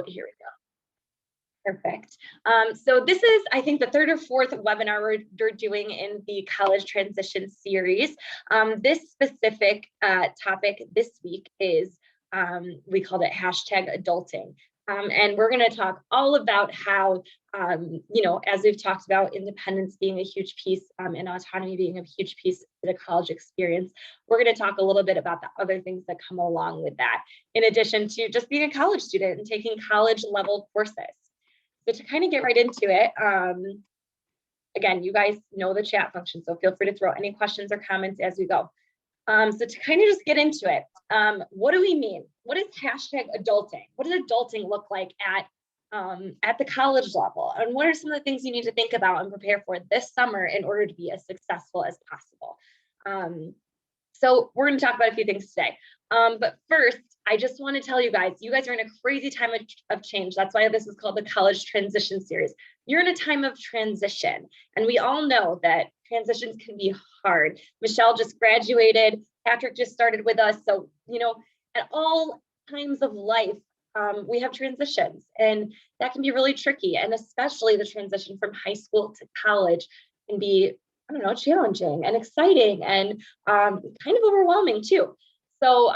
So here we go. Perfect. So this is, I think, the third or fourth webinar we're doing in the college transition series. This specific topic this week is, we called it #adulting. And we're going to talk all about how, as we've talked about, independence being a huge piece and autonomy being a huge piece of the college experience. We're going to talk a little bit about the other things that come along with that, in addition to just being a college student and taking college level courses. So to kind of get right into it, again, you guys know the chat function, so feel free to throw any questions or comments as we go. So to kind of just get into it, what do we mean? What is #adulting? What does adulting look like at the college level? And what are some of the things you need to think about and prepare for this summer in order to be as successful as possible? So we're going to talk about a few things today. But first, I just want to tell you guys are in a crazy time of change. That's why this is called the College Transition Series. You're in a time of transition, and we all know that transitions can be hard. Michelle just graduated. Patrick just started with us. So, at all times of life, we have transitions, and that can be really tricky. And especially the transition from high school to college can be, challenging and exciting and kind of overwhelming too. So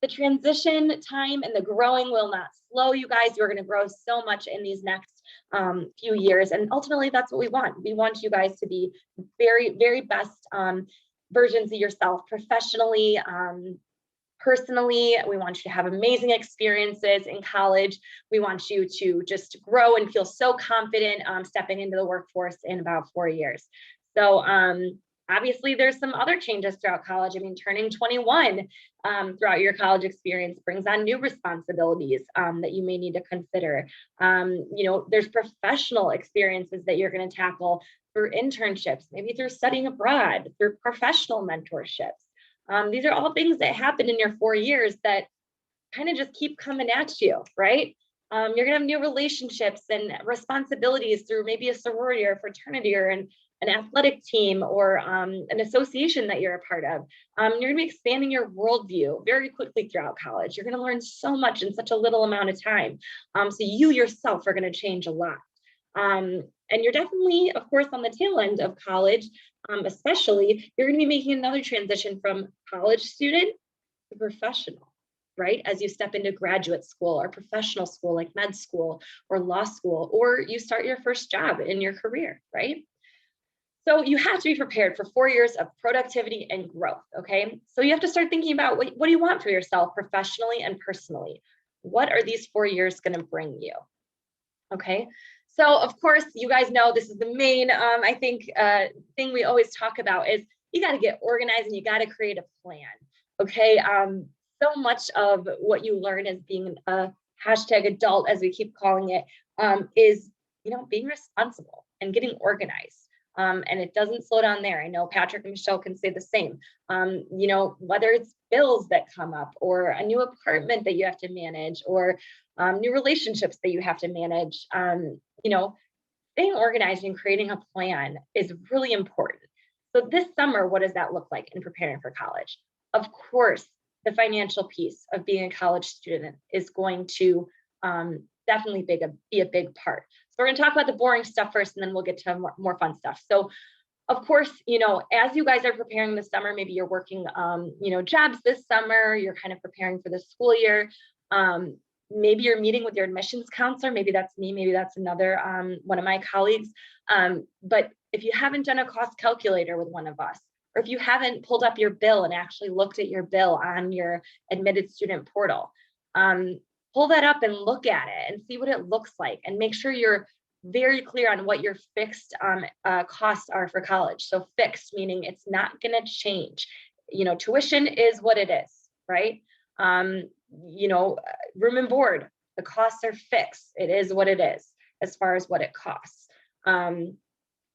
the transition time and the growing will not slow you guys. You're going to grow so much in these next few years. And ultimately, that's what we want. We want you guys to be very, very best versions of yourself professionally, personally. We want you to have amazing experiences in college. We want you to just grow and feel so confident stepping into the workforce in about 4 years. So obviously, there's some other changes throughout college. I mean, turning 21 throughout your college experience brings on new responsibilities that you may need to consider. There's professional experiences that you're going to tackle through internships, maybe through studying abroad, through professional mentorships. These are all things that happen in your 4 years that kind of just keep coming at you, right? You're going to have new relationships and responsibilities through maybe a sorority or a fraternity or an athletic team or an association that you're a part of. You're going to be expanding your worldview very quickly throughout college. You're going to learn so much in such a little amount of time. So you yourself are going to change a lot. And you're definitely, of course, on the tail end of college, especially, you're going to be making another transition from college student to professional, right? As you step into graduate school or professional school like med school or law school, or you start your first job in your career, right? So you have to be prepared for 4 years of productivity and growth, okay? So you have to start thinking about what do you want for yourself professionally and personally? What are these 4 years going to bring you? Okay, so of course, you guys know this is the main, I think, thing we always talk about is you got to get organized and you got to create a plan, okay? So much of what you learn as being a #adult, as we keep calling it, is, being responsible and getting organized. And it doesn't slow down there. I know Patrick and Michelle can say the same. Whether it's bills that come up or a new apartment that you have to manage or new relationships that you have to manage, staying organized and creating a plan is really important. So this summer, what does that look like in preparing for college? Of course, the financial piece of being a college student is going to definitely be a big part. So we're going to talk about the boring stuff first, and then we'll get to more fun stuff. So, of course, as you guys are preparing this summer, maybe you're working, jobs this summer, you're kind of preparing for the school year. Maybe you're meeting with your admissions counselor. Maybe that's me. Maybe that's another one of my colleagues. But if you haven't done a cost calculator with one of us, or if you haven't pulled up your bill and actually looked at your bill on your admitted student portal, pull that up and look at it and see what it looks like and make sure you're very clear on what your fixed costs are for college. So fixed, meaning it's not going to change. Tuition is what it is, right? Room and board, the costs are fixed. It is what it is as far as what it costs. And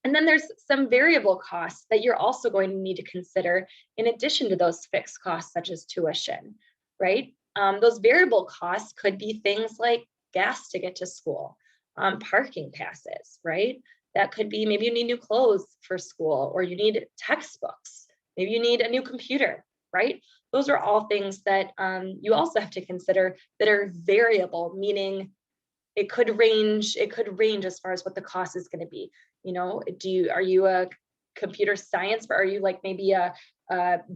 then there's some variable costs that you're also going to need to consider in addition to those fixed costs, such as tuition, right? Those variable costs could be things like gas to get to school, parking passes, right? That could be maybe you need new clothes for school, or you need textbooks. Maybe you need a new computer, right? Those are all things that you also have to consider that are variable, meaning it could range as far as what the cost is going to be. You know, are you a computer science, or are you like maybe a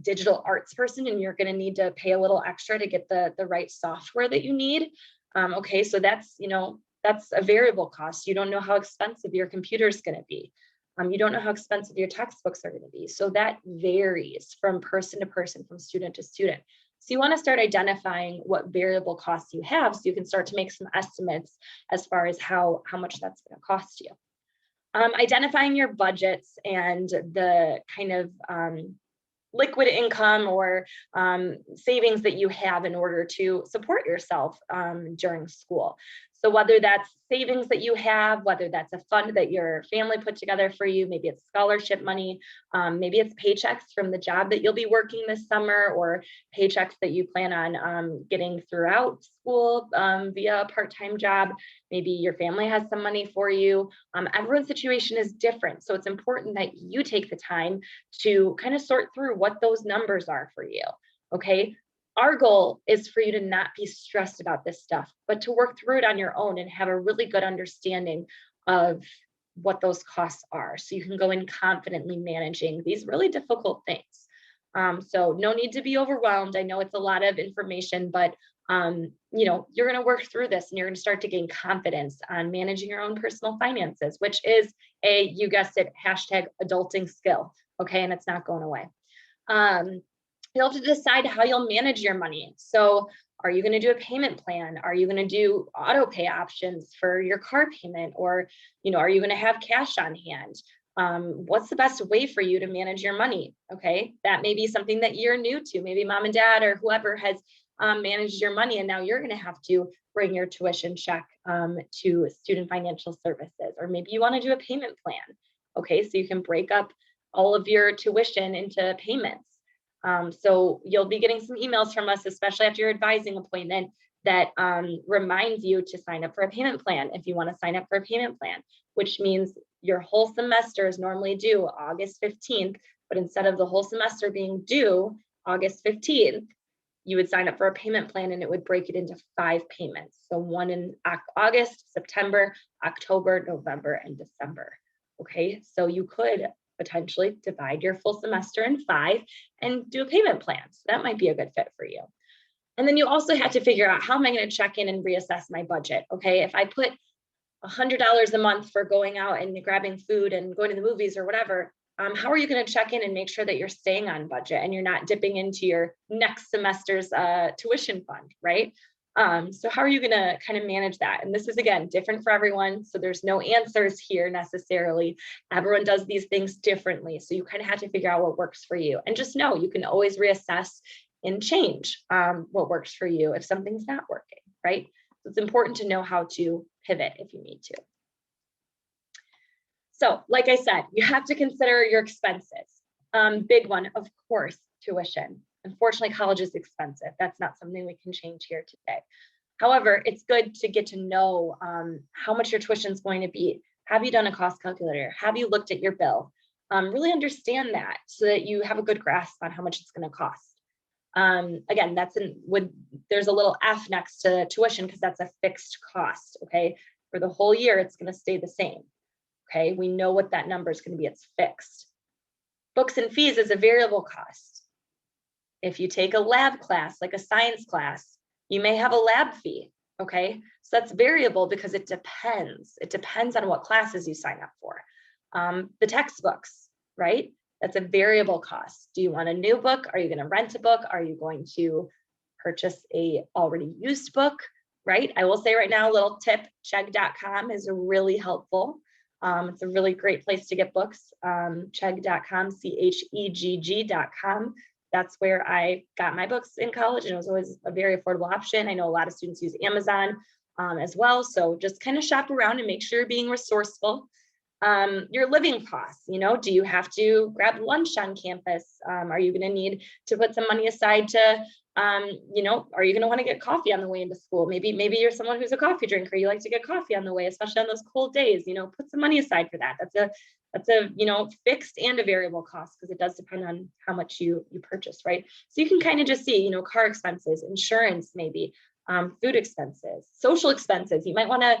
digital arts person and you're going to need to pay a little extra to get the right software that you need? Okay, so that's, you know, that's a variable cost. You don't know how expensive your computer is going to be. You don't know how expensive your textbooks are going to be. So that varies from person to person, from student to student. So you want to start identifying what variable costs you have so you can start to make some estimates as far as how much that's going to cost you. Identifying your budgets and the kind of liquid income or savings that you have in order to support yourself during school. So whether that's savings that you have, whether that's a fund that your family put together for you, maybe it's scholarship money, maybe it's paychecks from the job that you'll be working this summer, or paychecks that you plan on getting throughout school via a part-time job. Maybe your family has some money for you. Everyone's situation is different. So it's important that you take the time to kind of sort through what those numbers are for you, okay? Our goal is for you to not be stressed about this stuff, but to work through it on your own and have a really good understanding of what those costs are, so you can go in confidently managing these really difficult things. So no need to be overwhelmed. I know it's a lot of information, but you know, you're going to work through this and you're going to start to gain confidence on managing your own personal finances, which is you guessed it, hashtag adulting skill. Okay. And it's not going away. You'll have to decide how you'll manage your money. So are you going to do a payment plan? Are you going to do auto pay options for your car payment? Or, you know, are you going to have cash on hand? What's the best way for you to manage your money? Okay. That may be something that you're new to. Maybe mom and dad or whoever has managed your money, and now you're going to have to bring your tuition check to Student Financial Services. Or maybe you want to do a payment plan. Okay. So you can break up all of your tuition into payments. So you'll be getting some emails from us, especially after your advising appointment, that reminds you to sign up for a payment plan if you want to sign up for a payment plan, which means your whole semester is normally due August 15th, but instead of the whole semester being due August 15th, you would sign up for a payment plan and it would break it into 5 payments. So one in August, September, October, November, and December. Okay, so you could potentially divide your full semester in 5 and do a payment plan. So that might be a good fit for you. And then you also have to figure out, how am I going to check in and reassess my budget? Okay, if I put $100 a month for going out and grabbing food and going to the movies or whatever, how are you going to check in and make sure that you're staying on budget and you're not dipping into your next semester's tuition fund, right? So how are you going to kind of manage that? And this is, again, different for everyone. So there's no answers here necessarily. Everyone does these things differently. So you kind of have to figure out what works for you. And just know you can always reassess and change what works for you if something's not working, right? So it's important to know how to pivot if you need to. So like I said, you have to consider your expenses. Big one, of course, tuition. Unfortunately, college is expensive. That's not something we can change here today. However, it's good to get to know how much your tuition is going to be. Have you done a cost calculator? Have you looked at your bill? Really understand that so that you have a good grasp on how much it's going to cost. Again, there's a little F next to tuition because that's a fixed cost. Okay, for the whole year, it's going to stay the same. Okay, we know what that number is going to be. It's fixed. Books and fees is a variable cost. If you take a lab class, like a science class, you may have a lab fee. Okay, so that's variable because it depends. It depends on what classes you sign up for. The textbooks, right? That's a variable cost. Do you want a new book? Are you going to rent a book? Are you going to purchase a already used book, right? I will say right now, a little tip, chegg.com is really helpful. It's a really great place to get books. Chegg.com, CHEGG.com. That's where I got my books in college, and it was always a very affordable option. I know a lot of students use Amazon as well. So just kind of shop around and make sure you're being resourceful. Your living costs, do you have to grab lunch on campus? Are you going to need to put some money aside to, are you going to want to get coffee on the way into school? Maybe you're someone who's a coffee drinker. You like to get coffee on the way, especially on those cold days. Put some money aside for that. That's a fixed and a variable cost because it does depend on how much you purchase, right? So you can kind of just see, car expenses, insurance, maybe. food expenses, social expenses. You might want to,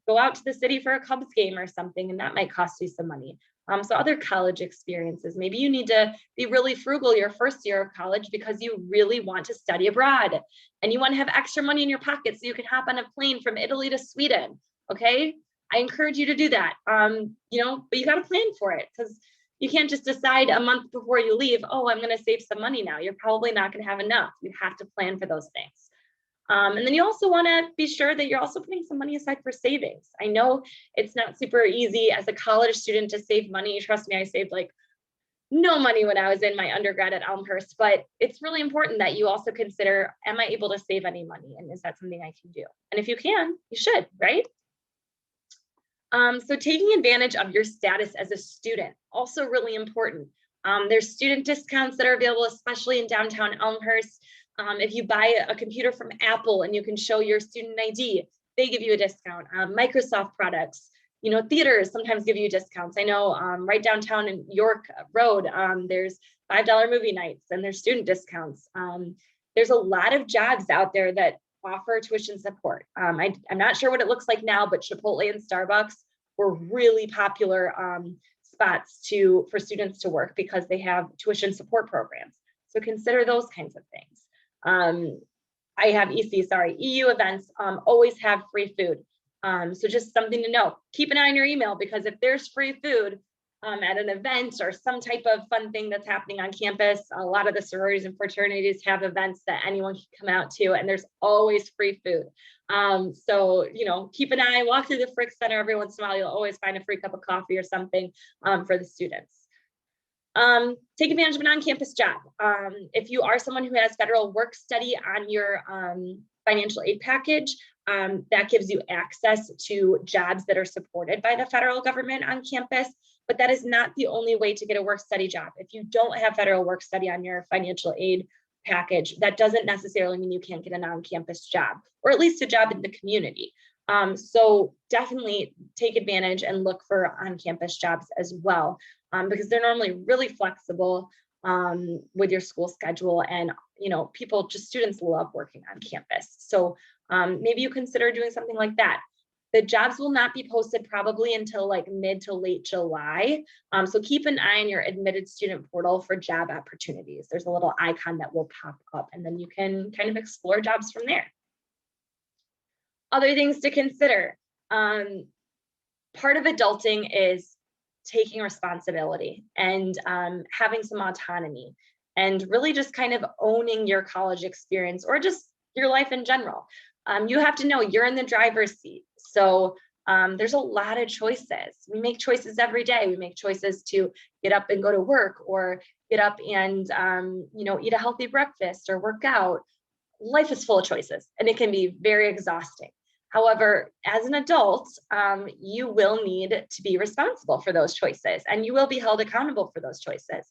go out to the city for a Cubs game or something, and that might cost you some money. So other college experiences, maybe you need to be really frugal your first year of college because you really want to study abroad and you want to have extra money in your pocket so you can hop on a plane from Italy to Sweden. Okay. I encourage you to do that. But you got to plan for it, because you can't just decide a month before you leave, oh, I'm going to save some money now. You're probably not going to have enough. You have to plan for those things. And then you also want to be sure that you're also putting some money aside for savings. I know it's not super easy as a college student to save money. Trust me, I saved like no money when I was in my undergrad at Elmhurst, but it's really important that you also consider, am I able to save any money? And is that something I can do? And if you can, you should, right? So taking advantage of your status as a student, also really important. There's student discounts that are available, especially in downtown Elmhurst. If you buy a computer from Apple and you can show your student ID, they give you a discount. Microsoft products, theaters sometimes give you discounts. I know right downtown in York Road, there's $5 movie nights and there's student discounts. There's a lot of jobs out there that offer tuition support. I'm not sure what it looks like now, but Chipotle and Starbucks were really popular spots for students to work because they have tuition support programs. So consider those kinds of things. I have EU events always have free food. So just something to know. Keep an eye on your email, because if there's free food at an event or some type of fun thing that's happening on campus, a lot of the sororities and fraternities have events that anyone can come out to, and there's always free food. So, keep an eye, walk through the Frick Center every once in a while. You'll always find a free cup of coffee or something for the students. Take advantage of an on-campus job. If you are someone who has federal work study on your financial aid package, that gives you access to jobs that are supported by the federal government on campus, but that is not the only way to get a work study job. If you don't have federal work study on your financial aid package, that doesn't necessarily mean you can't get an on-campus job, or at least a job in the community. So definitely take advantage and look for on-campus jobs as well, because they're normally really flexible with your school schedule, and students love working on campus. So maybe you consider doing something like that. The jobs will not be posted probably until like mid to late July. So keep an eye on your admitted student portal for job opportunities. There's a little icon that will pop up, and then you can kind of explore jobs from there. Other things to consider. Part of adulting is taking responsibility and having some autonomy, and really just kind of owning your college experience or just your life in general. You have to know you're in the driver's seat. So there's a lot of choices. We make choices every day. We make choices to get up and go to work, or get up and eat a healthy breakfast or work out. Life is full of choices, and it can be very exhausting. However, as an adult, you will need to be responsible for those choices, and you will be held accountable for those choices.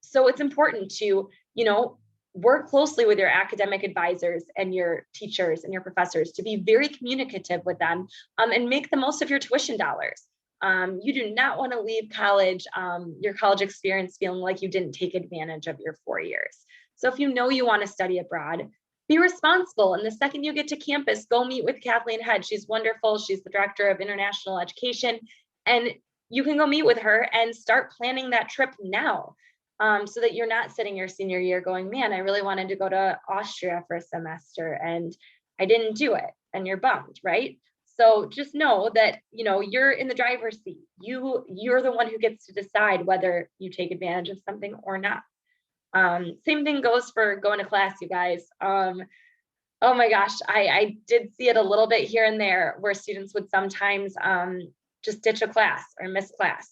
So it's important to, work closely with your academic advisors and your teachers and your professors, to be very communicative with them, and make the most of your tuition dollars. You do not want to leave college, your college experience, feeling like you didn't take advantage of your 4 years. So if you know you want to study abroad, be responsible. And the second you get to campus, go meet with Kathleen Head. She's wonderful. She's the director of international education. And you can go meet with her and start planning that trip now, so that you're not sitting your senior year going, man, I really wanted to go to Austria for a semester and I didn't do it. And you're bummed, right? So just know that, you're in the driver's seat. You're the one who gets to decide whether you take advantage of something or not. Same thing goes for going to class, you guys. Oh my gosh, I did see it a little bit here and there where students would sometimes just ditch a class or miss class.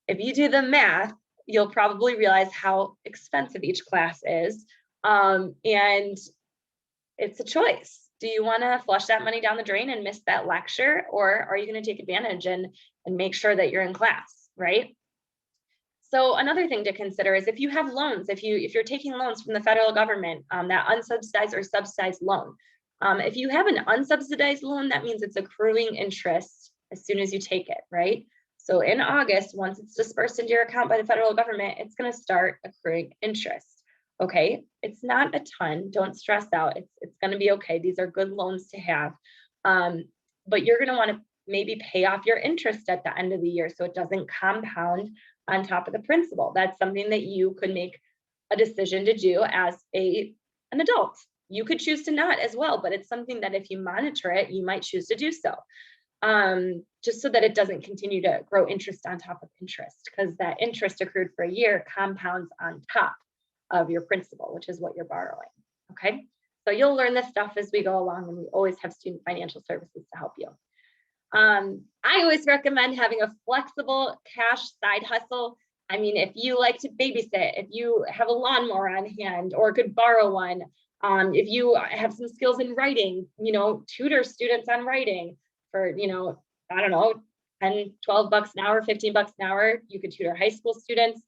If you do the math, you'll probably realize how expensive each class is. And it's a choice. Do you want to flush that money down the drain and miss that lecture? Or are you going to take advantage and make sure that you're in class, right? So another thing to consider is if you have loans, if you're taking loans from the federal government, that unsubsidized or subsidized loan. If you have an unsubsidized loan, that means it's accruing interest as soon as you take it, right? So in August, once it's dispersed into your account by the federal government, it's going to start accruing interest. Okay, it's not a ton. Don't stress out. It's going to be okay. These are good loans to have. But you're going to want to maybe pay off your interest at the end of the year so it doesn't compound on top of the principal. That's something that you could make a decision to do as an adult. You could choose to not as well, but it's something that if you monitor it, you might choose to do so. Just so that it doesn't continue to grow interest on top of interest, because that interest accrued for a year compounds on top of your principal, which is what you're borrowing. Okay, so you'll learn this stuff as we go along, and we always have student financial services to help you. I always recommend having a flexible cash side hustle. I mean, if you like to babysit, if you have a lawnmower on hand or could borrow one, if you have some skills in writing, tutor students on writing for, I don't know, 10, 12 bucks an hour, 15 bucks an hour. You could tutor high school students.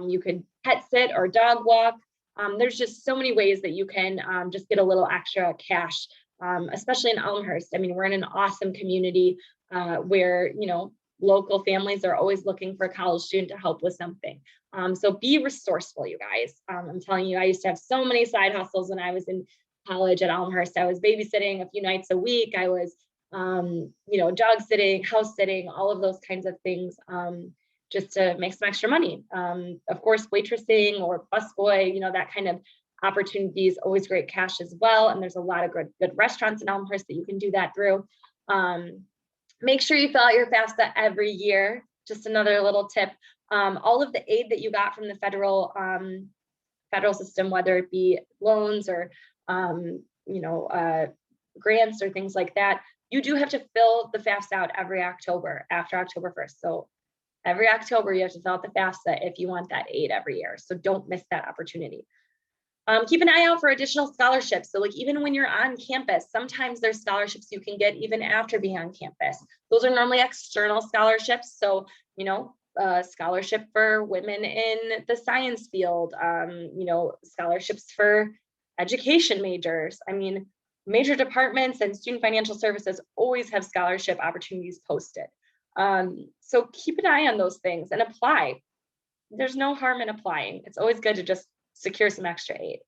You could pet sit or dog walk. There's just so many ways that you can just get a little extra cash, especially in Elmhurst. I mean, we're in an awesome community where, local families are always looking for a college student to help with something. So be resourceful, you guys. I'm telling you, I used to have so many side hustles when I was in college at Elmhurst. I was babysitting a few nights a week. I was, dog sitting, house sitting, all of those kinds of things, just to make some extra money. Of course, waitressing or busboy, that kind of opportunity is always great cash as well. And there's a lot of good restaurants in Elmhurst that you can do that through. Make sure you fill out your FAFSA every year. Just another little tip. All of the aid that you got from the federal system, whether it be loans or grants or things like that, you do have to fill the FAFSA out every October after October 1st. So every October you have to fill out the FAFSA if you want that aid every year. So don't miss that opportunity. Keep an eye out for additional scholarships. So even when you're on campus, sometimes there's scholarships you can get even after being on campus. Those are normally external scholarships. So, scholarship for women in the science field, scholarships for education majors. I mean, major departments and student financial services always have scholarship opportunities posted. So keep an eye on those things and apply. There's no harm in applying. It's always good to just secure some extra aid.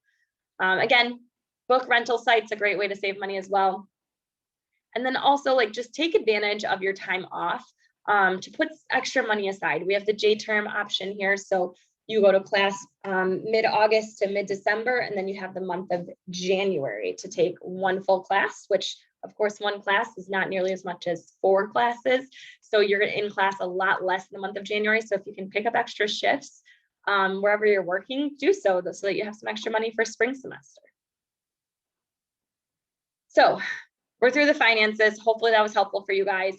Again, book rental sites, a great way to save money as well. And then also just take advantage of your time off to put extra money aside. We have the J-term option here. So you go to class mid-August to mid-December, and then you have the month of January to take one full class, which of course, one class is not nearly as much as 4 classes. So you're in class a lot less in the month of January. So if you can pick up extra shifts wherever you're working, do so that you have some extra money for spring semester. So we're through the finances. Hopefully that was helpful for you guys.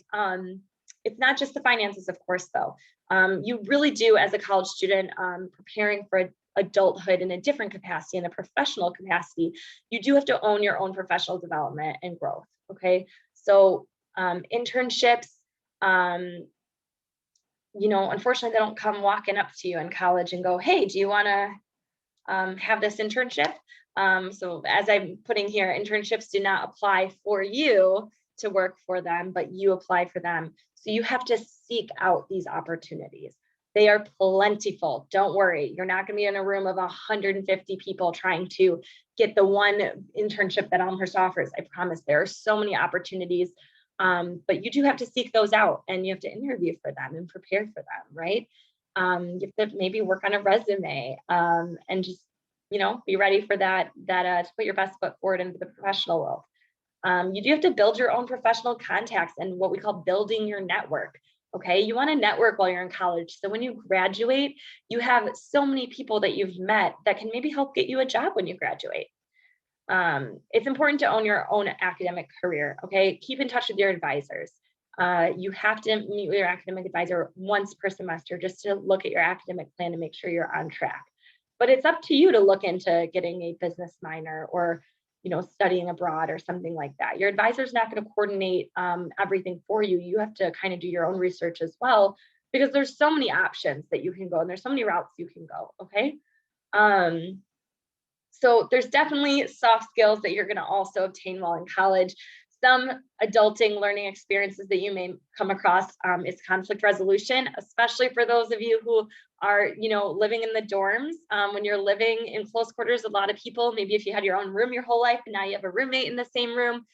It's not just the finances, of course, though. You really do, as a college student, preparing for adulthood in a different capacity, in a professional capacity, you do have to own your own professional development and growth, okay? So internships, unfortunately, they don't come walking up to you in college and go, hey, do you want to have this internship? So as I'm putting here, internships do not apply for you to work for them, but you apply for them. So you have to seek out these opportunities. They are plentiful. Don't worry. You're not going to be in a room of 150 people trying to get the one internship that Elmhurst offers. I promise there are so many opportunities, but you do have to seek those out, and you have to interview for them and prepare for them, right? You have to maybe work on a resume and just, be ready for that to put your best foot forward into the professional world. You do have to build your own professional contacts and what we call building your network. Okay, you want to network while you're in college. So when you graduate, you have so many people that you've met that can maybe help get you a job when you graduate. It's important to own your own academic career. Okay, keep in touch with your advisors. You have to meet with your academic advisor once per semester just to look at your academic plan to make sure you're on track. But it's up to you to look into getting a business minor or studying abroad or something like that. Your advisor is not going to coordinate everything for you. You have to kind of do your own research as well, because there's so many options that you can go and there's so many routes you can go. Okay. So there's definitely soft skills that you're going to also obtain while in college. Some adulting learning experiences that you may come across is conflict resolution, especially for those of you who are, living in the dorms. When you're living in close quarters, a lot of people, maybe if you had your own room your whole life and now you have a roommate in the same room,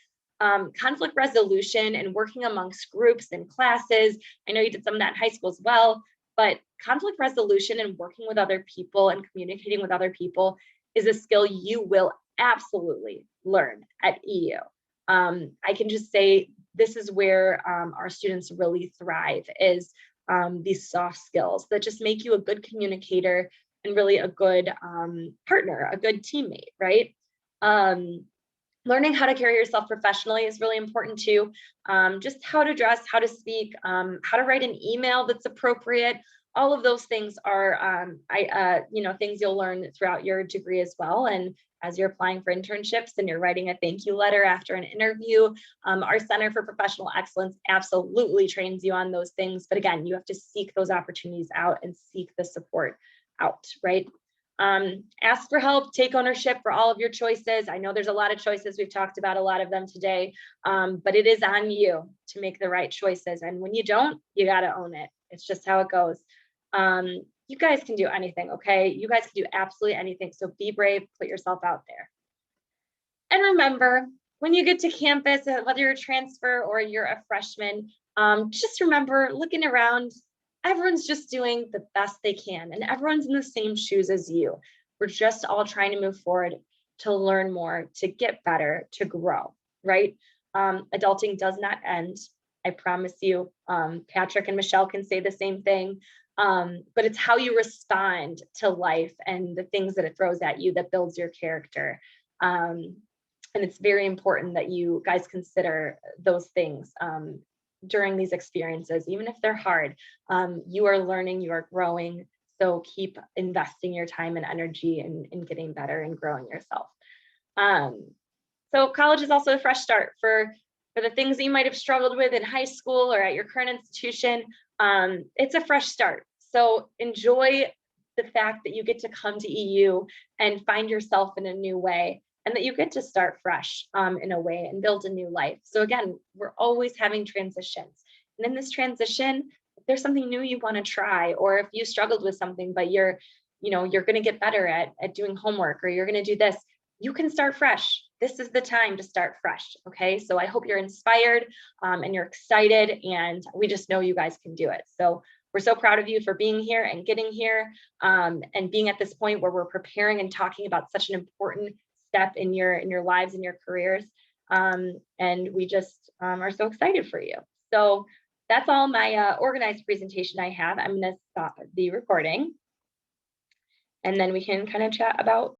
conflict resolution and working amongst groups and classes. I know you did some of that in high school as well, but conflict resolution and working with other people and communicating with other people is a skill you will absolutely learn at EU. I can just say this is where our students really thrive, is these soft skills that just make you a good communicator and really a good partner, a good teammate, right? Learning how to carry yourself professionally is really important too. Just how to dress, how to speak, how to write an email that's appropriate. All of those things are, things you'll learn throughout your degree as well. And as you're applying for internships and you're writing a thank you letter after an interview, our Center for Professional Excellence absolutely trains you on those things. But again, you have to seek those opportunities out and seek the support out, right? Ask for help, take ownership for all of your choices. I know there's a lot of choices. We've talked about a lot of them today, but it is on you to make the right choices. And when you don't, you got to own it. It's just how it goes. You guys can do anything, okay? You guys can do absolutely anything. So be brave, put yourself out there. And remember, when you get to campus, whether you're a transfer or you're a freshman, just remember, looking around, everyone's just doing the best they can and everyone's in the same shoes as you. We're just all trying to move forward, to learn more, to get better, to grow, right? Adulting does not end. I promise you. Patrick and Michelle can say the same thing. But it's how you respond to life and the things that it throws at you that builds your character. And it's very important that you guys consider those things during these experiences, even if they're hard. You are learning, you are growing. So keep investing your time and energy in getting better and growing yourself. So college is also a fresh start for the things that you might have struggled with in high school or at your current institution. It's a fresh start. So enjoy the fact that you get to come to EU and find yourself in a new way, and that you get to start fresh in a way and build a new life. So again, we're always having transitions. And in this transition, if there's something new you want to try, or if you struggled with something, but you're going to get better at doing homework, or you're going to do this, you can start fresh. This is the time to start fresh. Okay. So I hope you're inspired and you're excited, and we just know you guys can do it. So we're so proud of you for being here and getting here and being at this point where we're preparing and talking about such an important step in your lives and your careers. And we just are so excited for you. So that's all my organized presentation I have. I'm going to stop the recording, and then we can kind of chat about